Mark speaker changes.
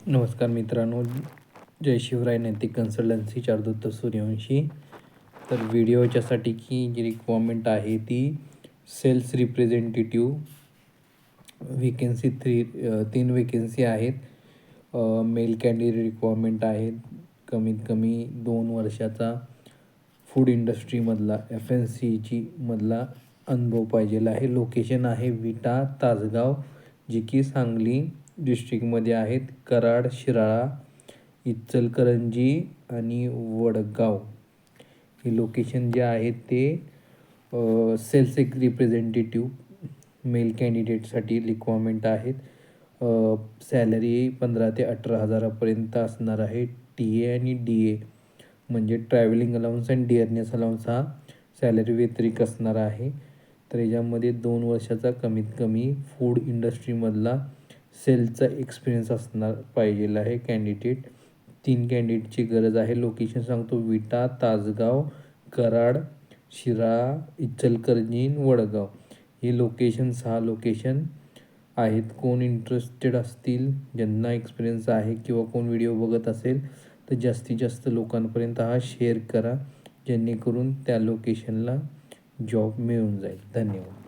Speaker 1: नमस्कार मित्रांनो, जय शिवराय नैतिक कन्सल्टन्सी चारुदत्त सूर्यवंशी. तर व्हिडिओ याच्यासाठी की जी रिक्वायरमेंट आहे ती सेल्स रिप्रेझेंटेटिव्ह व्हेकन्सी 3 वेकन्सी आहेत. मेल कॅन्डिडेट रिक्वायरमेंट आहेत. कमीत कमी 2 वर्षाचा फूड इंडस्ट्रीमधला FNCG मधला अनुभव पाहिजेला आहे. लोकेशन आहे विटा तासगाव, जी की सांगली डिस्ट्रिक्टमध्ये आहेत. कराड, शिराळा, इचलकरंजी आणि वडगाव हे लोकेशन जे आहेत ते सेल्स एक रिप्रेझेंटेटिव्ह मेल कॅन्डिडेटसाठी रिक्वायरमेंट आहेत. सॅलरी 15 ते 18 हजारापर्यंत असणार आहे. TA आणि DA म्हणजे ट्रॅव्हलिंग अलाउन्स आणि डिअरनेस अलाउन्स हा सॅलरी व्यतिरिक्त असणार आहे. तर याच्यामध्ये 2 वर्षाचा कमीत कमी फूड इंडस्ट्रीमधला सेलचा एक्सपिरियन्स असणार पाहिजेला आहे कॅन्डिडेट. 3 कॅन्डिडेटची गरज आहे. लोकेशन सांगतो विटा, तासगाव, कराड, शिराळा, इचलकरंजी, वडगाव हे लोकेशन 6 लोकेशन आहेत. कोण इंटरेस्टेड असतील, ज्यांना एक्सपिरियन्स आहे किंवा कोण व्हिडिओ बघत असेल तर जास्तीत जास्त लोकांपर्यंत हा शेअर करा, जेणेकरून त्या लोकेशनला जॉब मिळून जाईल. धन्यवाद.